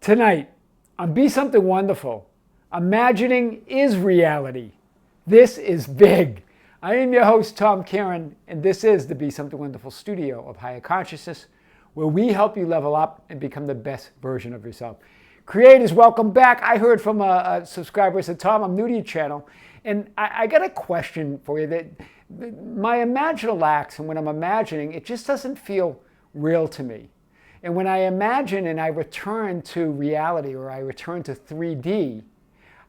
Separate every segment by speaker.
Speaker 1: Tonight, on Be Something Wonderful, imagining is reality. This is big. I am your host, Tom Kieran, and this is the Be Something Wonderful studio of higher consciousness, where we help you level up and become the best version of yourself. Creators, welcome back. I heard from a subscriber who said, Tom, I'm new to your channel, and I got a question for you. That my imaginal acts, and when I'm imagining, it just doesn't feel real to me. And when I imagine and I return to reality, or I return to 3D,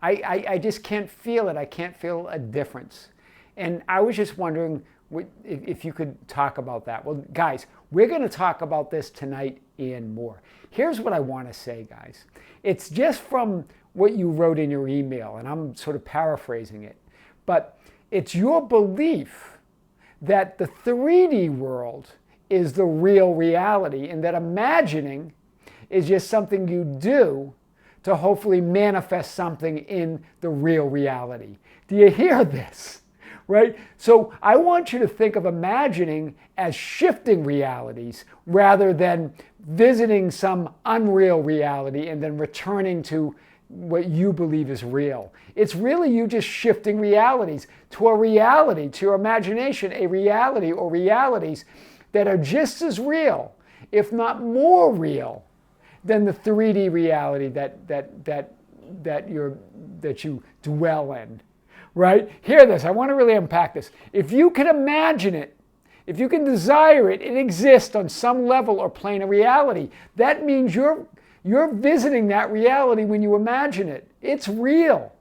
Speaker 1: I just can't feel it. I can't feel a difference. And I was just wondering if you could talk about that. Well, guys, we're going to talk about this tonight and more. Here's what I want to say, guys. It's just from what you wrote in your email, and I'm sort of paraphrasing it. But it's your belief that the 3D world is the real reality, and that imagining is just something you do to hopefully manifest something in the real reality. Do you hear this? Right? So I want you to think of imagining as shifting realities rather than visiting some unreal reality and then returning to what you believe is real. It's really you just shifting realities to a reality, to your imagination, a reality or realities that are just as real, if not more real, than the 3D reality that you dwell in. Right? Hear this. I want to really unpack this. If you can imagine it, if you can desire it, it exists on some level or plane of reality. That means you're visiting that reality when you imagine it. It's real.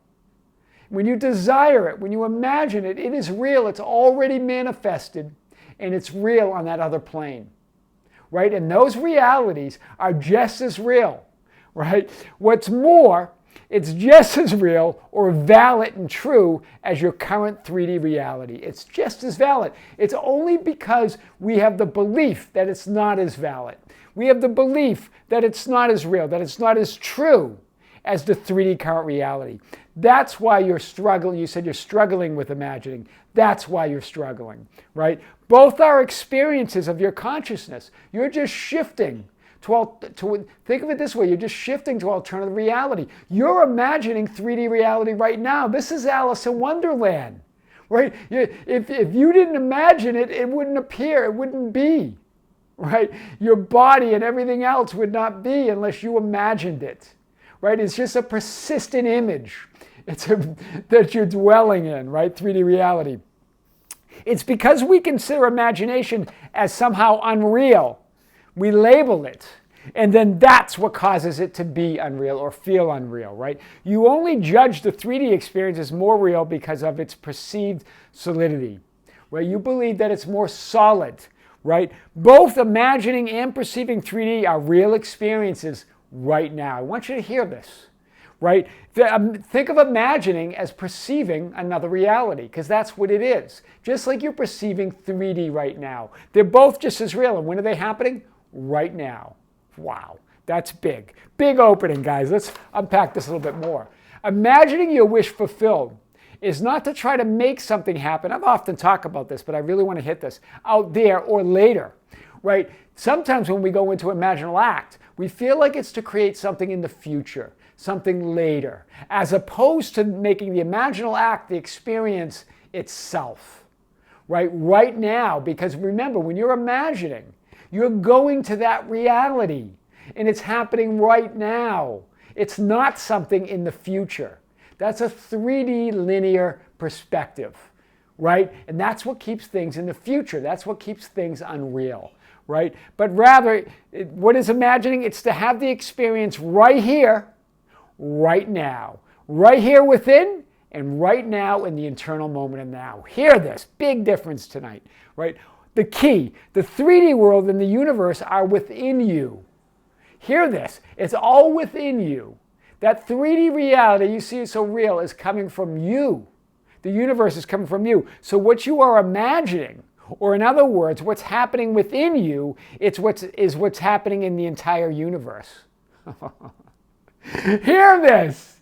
Speaker 1: When you desire it, when you imagine it, it is real. It's already manifested, and it's real on that other plane. Right? And those realities are just as real. Right? What's more, it's just as real or valid and true as your current 3D reality. It's just as valid. It's only because we have the belief that it's not as valid. We have the belief that it's not as real, that it's not as true as the 3D current reality. That's why you're struggling. You said you're struggling with imagining. That's why you're struggling, right? Both are experiences of your consciousness. You're just shifting to think of it this way, you're just shifting to alternative reality. You're imagining 3D reality right now. This is Alice in Wonderland, right? If you didn't imagine it, it wouldn't appear, it wouldn't be, right? Your body and everything else would not be unless you imagined it, right? It's just a persistent image that you're dwelling in, right? 3D reality. It's because we consider imagination as somehow unreal. We label it, and then that's what causes it to be unreal or feel unreal, right? You only judge the 3D experience as more real because of its perceived solidity, right? You believe that it's more solid, right? Both imagining and perceiving 3D are real experiences right now. I want you to hear this, right? Think of imagining as perceiving another reality, because that's what it is. Just like you're perceiving 3D right now. They're both just as real, and when are they happening? Right now. Wow, that's big. Big opening, guys. Let's unpack this a little bit more. Imagining your wish fulfilled is not to try to make something happen. I've often talked about this, but I really want to hit this out there or later, right? Sometimes when we go into imaginal act, we feel like it's to create something in the future, something later, as opposed to making the imaginal act the experience itself, right? Right now, because remember, when you're imagining, you're going to that reality, and it's happening right now. It's not something in the future. That's a 3D linear perspective, right? And that's what keeps things in the future. That's what keeps things unreal, right? But rather, what is imagining? It's to have the experience right here, right now. Right here within, and right now in the internal moment of now. Hear this, big difference tonight, right? The key, the 3D world and the universe are within you. Hear this, it's all within you. That 3D reality you see is so real is coming from you. The universe is coming from you. So what you are imagining, or in other words, what's happening within you, is what's happening in the entire universe. Hear this.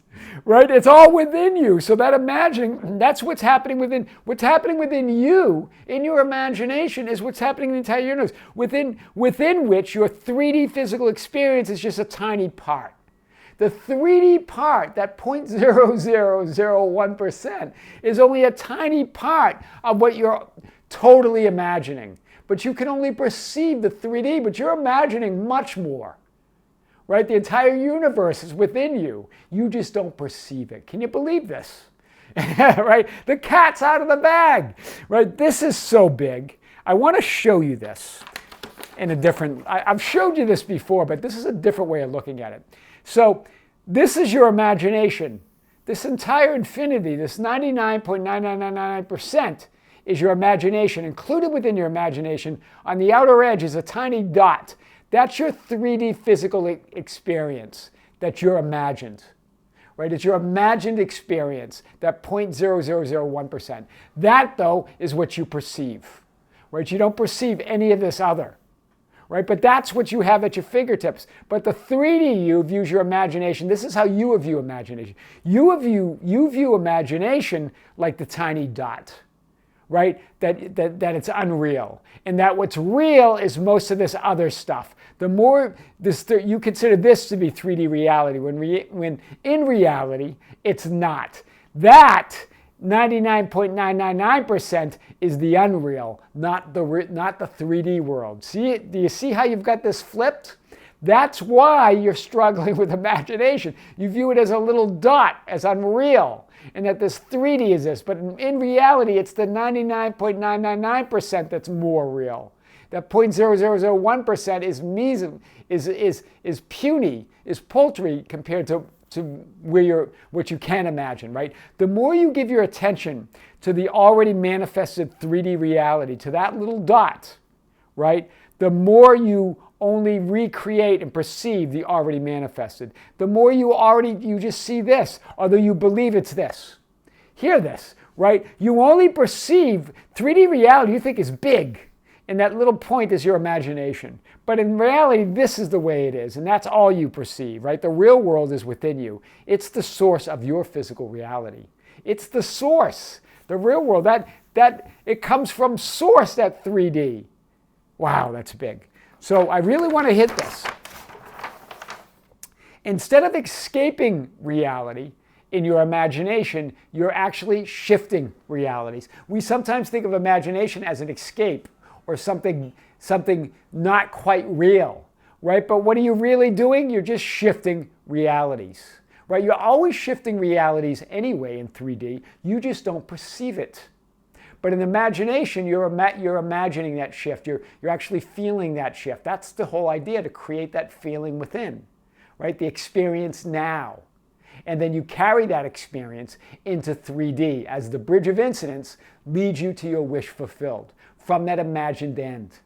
Speaker 1: Right? It's all within you. So that imagining, that's what's happening within you, in your imagination, is what's happening in the entire universe, within which your 3D physical experience is just a tiny part. The 3D part, that 0.0001%, is only a tiny part of what you're totally imagining. But you can only perceive the 3D, but you're imagining much more. Right? The entire universe is within you. You just don't perceive it. Can you believe this? Right? The cat's out of the bag. Right? This is so big. I want to show you this in a different, I've showed you this before, but this is a different way of looking at it. So this is your imagination. This entire infinity, this 99.9999% is your imagination. Included within your imagination, on the outer edge is a tiny dot. That's your 3D physical experience that you're imagined, right? It's your imagined experience, that 0.0001%. That, though, is what you perceive, right? You don't perceive any of this other, right? But that's what you have at your fingertips. But the 3D you views your imagination. This is how you view imagination. You view imagination like the tiny dot, right? That it's unreal. And that what's real is most of this other stuff. The more you consider this to be 3D reality, when in reality, it's not. That 99.999% is the unreal, not the 3D world. See it? Do you see how you've got this flipped? That's why you're struggling with imagination. You view it as a little dot, as unreal, and that this 3D is this. But in reality, it's the 99.999% that's more real. That 0.0001% is puny, is paltry compared to what you can imagine, right? The more you give your attention to the already manifested 3D reality, to that little dot, right? The more you only recreate and perceive the already manifested. The more you just see this, although you believe it's this. Hear this, right? You only perceive 3D reality you think is big. And that little point is your imagination. But in reality, this is the way it is. And that's all you perceive, right? The real world is within you. It's the source of your physical reality. It's the source. The real world, that it comes from source, that 3D. Wow, that's big. So I really want to hit this. Instead of escaping reality in your imagination, you're actually shifting realities. We sometimes think of imagination as an escape, or something not quite real, right? But what are you really doing? You're just shifting realities, right? You're always shifting realities anyway in 3D. You just don't perceive it. But in imagination, you're imagining that shift. You're actually feeling that shift. That's the whole idea, to create that feeling within, right? The experience now. And then you carry that experience into 3D as the bridge of incidents leads you to your wish fulfilled from that imagined end,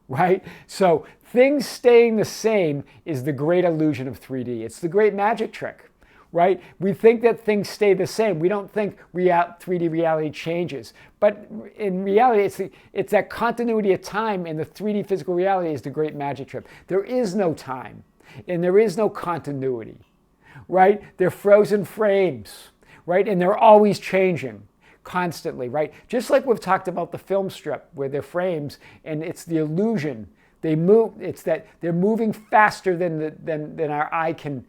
Speaker 1: right? So things staying the same is the great illusion of 3D. It's the great magic trick, right? We think that things stay the same. We don't think 3D reality changes. But in reality, it's that continuity of time in the 3D physical reality is the great magic trick. There is no time, and there is no continuity, right? They're frozen frames, right? And they're always changing. Constantly, right? Just like we've talked about the film strip, where they're frames and it's the illusion. They move. It's that they're moving faster than our eye can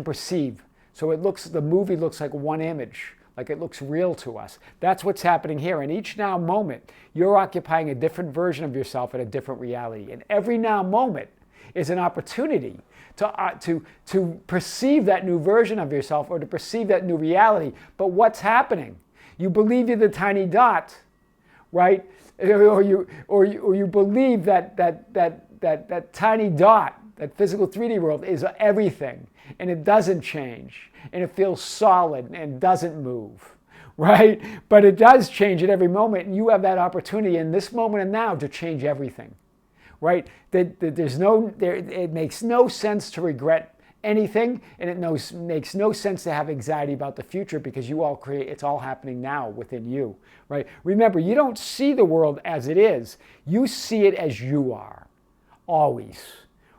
Speaker 1: perceive. So the movie looks like one image, like it looks real to us. That's what's happening here. In each now moment, you're occupying a different version of yourself in a different reality. And every now moment is an opportunity to perceive that new version of yourself, or to perceive that new reality. But what's happening? You believe you're the tiny dot, right? Or you believe that tiny dot, that physical 3D world, is everything, and it doesn't change, and it feels solid and doesn't move, right? But it does change at every moment, and you have that opportunity in this moment and now to change everything. Right? It makes no sense to regret anything, and it makes no sense to have anxiety about the future, because it's all happening now within you, right? Remember, you don't see the world as it is. You see it as you are, always,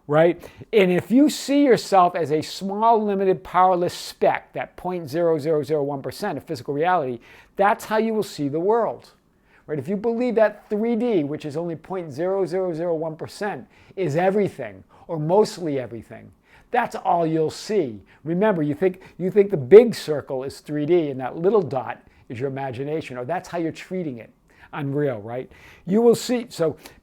Speaker 1: right? And if you see yourself as a small, limited, powerless speck, that 0.0001% of physical reality, that's how you will see the world. Right? If you believe that 3D, which is only 0.0001%, is everything, or mostly everything. That's all you'll see. Remember, you think the big circle is 3D and that little dot is your imagination, or that's how you're treating it. Unreal, right? You will see,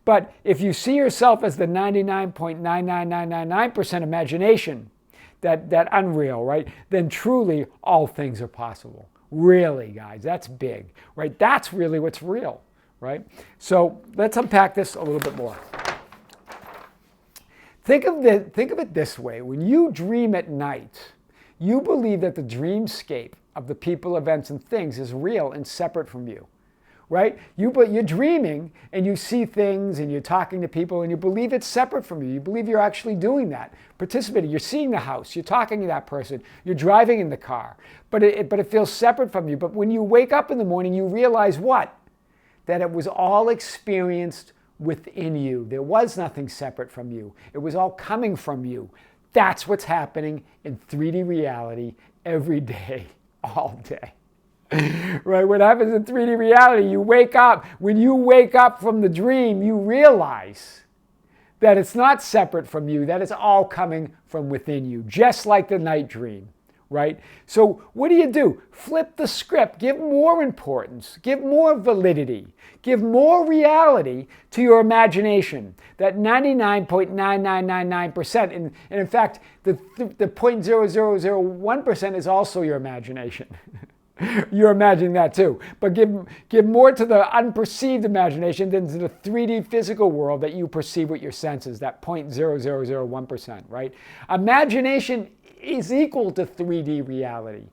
Speaker 1: but if you see yourself as the 99.99999% imagination, that unreal, right? Then truly all things are possible. Really, guys, that's big, right? That's really what's real, right? So let's unpack this a little bit more. Think of it this way. When you dream at night, you believe that the dreamscape of the people, events, and things is real and separate from you, right? But you're dreaming and you see things and you're talking to people and you believe it's separate from you. You believe you're actually doing that, participating. You're seeing the house. You're talking to that person. You're driving in the car. But it feels separate from you. But when you wake up in the morning, you realize what? That it was all experienced within you. There was nothing separate from you. It was all coming from you. That's what's happening in 3D reality every day, all day. Right? What happens in 3D reality, you wake up. When you wake up from the dream, you realize that it's not separate from you, that it's all coming from within you, just like the night dream. Right? So what do? Flip the script. Give more importance. Give more validity. Give more reality to your imagination. That 99.9999%. And in fact, the 0.0001% is also your imagination. You're imagining that too. But give more to the unperceived imagination than to the 3D physical world that you perceive with your senses, that 0.0001%, right? Imagination is equal to 3D reality.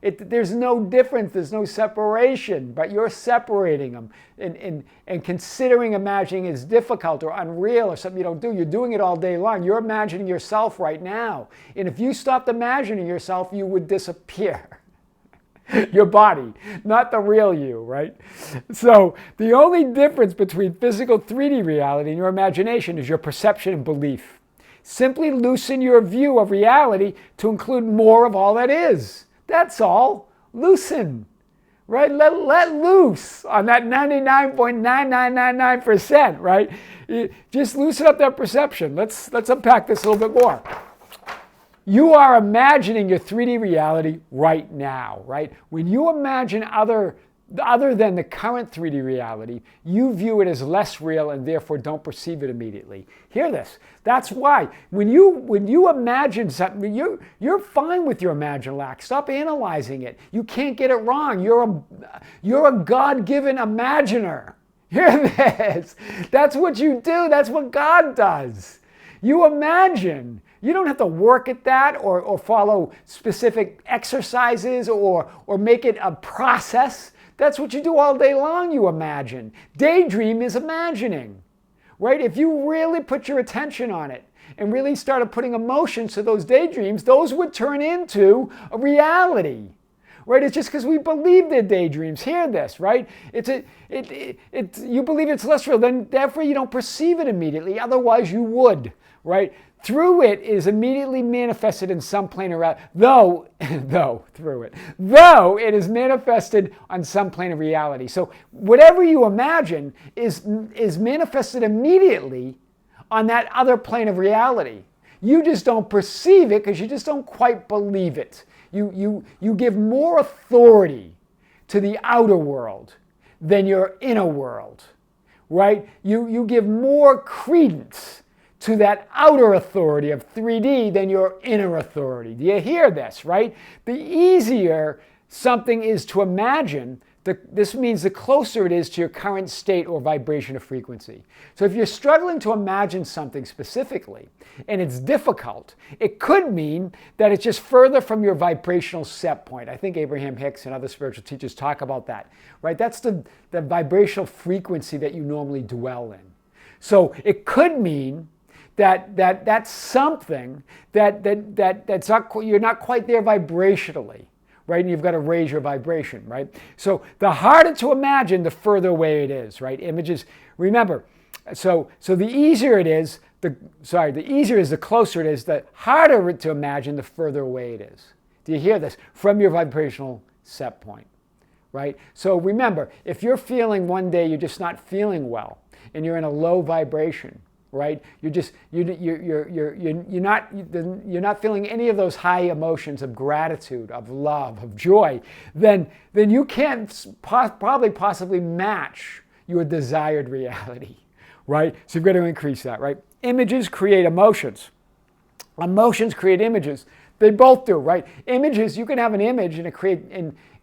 Speaker 1: There's no difference, there's no separation, but you're separating them and considering imagining is difficult or unreal or something you don't do. You're doing it all day long. You're imagining yourself right now. And if you stopped imagining yourself, you would disappear. Your body, not the real you, right? So the only difference between physical 3D reality and your imagination is your perception and belief. Simply loosen your view of reality to include more of all that is. That's all. Loosen, right? Let loose on that 99.9999%, right? Just loosen up that perception. Let's unpack this a little bit more. You are imagining your 3D reality right now, right? When you imagine other than the current 3D reality, you view it as less real and therefore don't perceive it immediately. Hear this. That's why when you imagine something, you're fine with your imaginal act. Stop analyzing it. You can't get it wrong. You're a God-given imaginer. Hear this. That's what you do. That's what God does. You imagine. You don't have to work at that or follow specific exercises or make it a process. That's what you do all day long, you imagine. Daydream is imagining, right? If you really put your attention on it and really started putting emotions to those daydreams, those would turn into a reality, right? It's just because we believe they're daydreams. Hear this, right? You believe it's less real, then therefore you don't perceive it immediately. Otherwise you would, right? Through it is immediately manifested in some plane of reality, though it is manifested on some plane of reality. So whatever you imagine is manifested immediately on that other plane of reality. You just don't perceive it because you just don't quite believe it. You give more authority to the outer world than your inner world, right? You give more credence to that outer authority of 3D than your inner authority. Do you hear this, right? The easier something is to imagine, this means the closer it is to your current state or vibration or frequency. So if you're struggling to imagine something specifically and it's difficult, it could mean that it's just further from your vibrational set point. I think Abraham Hicks and other spiritual teachers talk about that, right? That's the vibrational frequency that you normally dwell in. So it could mean that's something that's not, you're not quite there vibrationally, right? And you've got to raise your vibration, right? So the harder to imagine, the further away it is, right? Images, remember, so the easier it is, the easier is the closer it is, the harder to imagine, the further away it is. Do you hear this? From your vibrational set point, right? So remember, if you're feeling one day you're just not feeling well and you're in a low vibration, right? You're not feeling any of those high emotions of gratitude, of love, of joy, then you can't probably possibly match your desired reality, right? So you've got to increase that, right? Images create emotions. Emotions create images. They both do, right? Images, you can have an image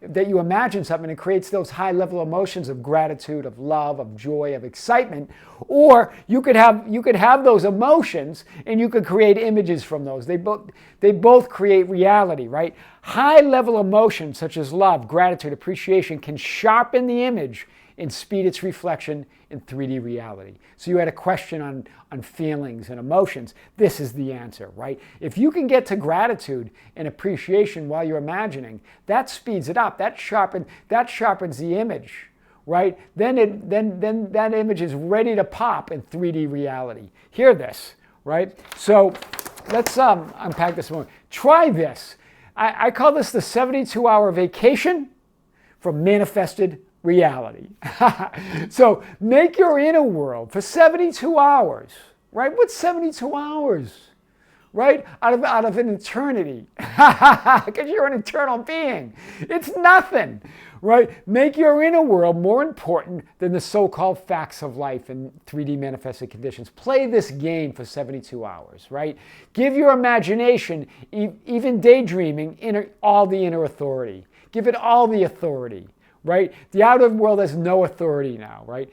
Speaker 1: that you imagine something and it creates those high level emotions of gratitude, of love, of joy, of excitement. Or you could have those emotions and you could create images from those. They both create reality, right? High level emotions such as love, gratitude, appreciation can sharpen the image and speed its reflection in 3D reality. So you had a question on feelings and emotions. This is the answer, right? If you can get to gratitude and appreciation while you're imagining, that speeds it up. That sharpens the image, right? Then that image is ready to pop in 3D reality. Hear this, right? So let's unpack this more. Try this. I call this the 72-hour vacation from manifested reality. So make your inner world for 72 hours, right? What's 72 hours, right? Out of an eternity, because you're an eternal being. It's nothing, right? Make your inner world more important than the so-called facts of life and 3D manifested conditions. Play this game for 72 hours, right? Give your imagination, even daydreaming, all the inner authority. Give it all the authority. Right? The outer world has no authority now, right?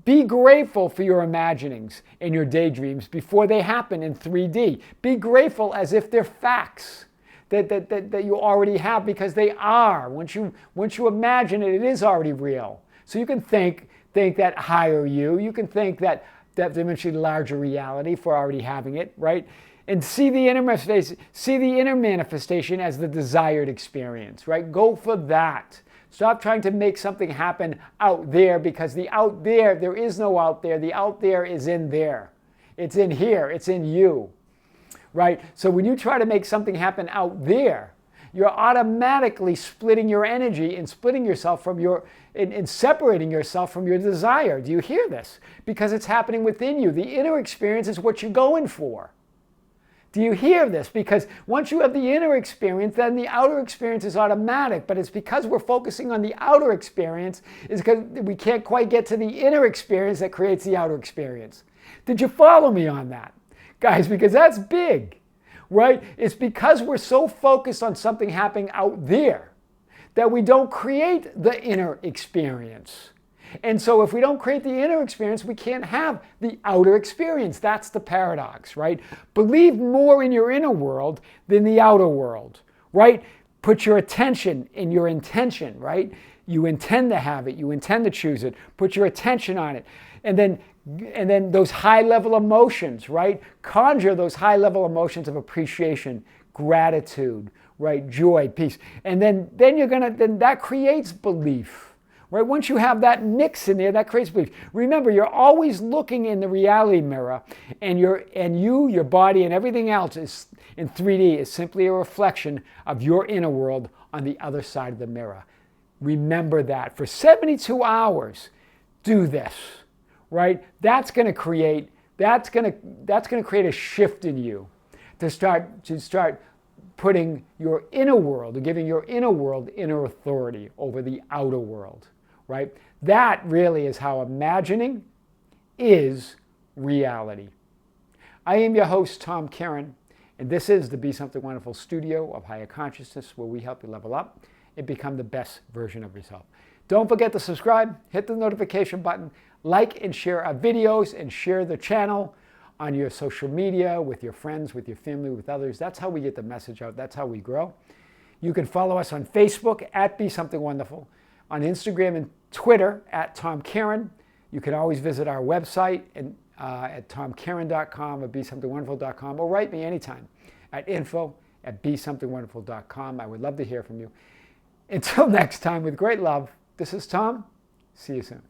Speaker 1: Be grateful for your imaginings and your daydreams before they happen in 3D. Be grateful as if they're facts that you already have, because they are. Once you imagine it, it is already real. So you can think that higher you can think that dimensionally larger reality for already having it, right? And see the inner manifestation as the desired experience, right? Go for that. Stop trying to make something happen out there, because the out there is no out there. The out there is in there. It's in here. It's in you, right? So when you try to make something happen out there, you're automatically splitting your energy and splitting yourself from and separating yourself from your desire. Do you hear this? Because it's happening within you. The inner experience is what you're going for. Do you hear this? Because once you have the inner experience, then the outer experience is automatic. But it's because we're focusing on the outer experience, is because we can't quite get to the inner experience that creates the outer experience. Did you follow me on that? Guys, because that's big, right? It's because we're so focused on something happening out there that we don't create the inner experience. And so if we don't create the inner experience, we can't have the outer experience. That's the paradox, right? Believe more in your inner world than the outer world, right? Put your attention in your intention, right? You intend to have it. You intend to choose it. Put your attention on it. And then those high-level emotions, right? Conjure those high-level emotions of appreciation, gratitude, right? Joy, peace. And then that creates belief. Right? Once you have that mix in there, that creates belief. Remember, you're always looking in the reality mirror, and your body and everything else is in 3D is simply a reflection of your inner world on the other side of the mirror. Remember that. For 72 hours, do this. Right? That's going to create a shift in you to start putting your inner world, or giving your inner world inner authority over the outer world. Right? That really is how imagining is reality. I am your host, Tom Karen, and this is the Be Something Wonderful studio of higher consciousness, where we help you level up and become the best version of yourself. Don't forget to subscribe, hit the notification button, like and share our videos, and share the channel on your social media, with your friends, with your family, with others. That's how we get the message out. That's how we grow. You can follow us on Facebook at Be Something Wonderful, on Instagram and Twitter at Tom Karen. You can always visit our website at tomkaren.com or besomethingwonderful.com, or write me anytime at info@besomethingwonderful.com. I would love to hear from you. Until next time, with great love, this is Tom. See you soon.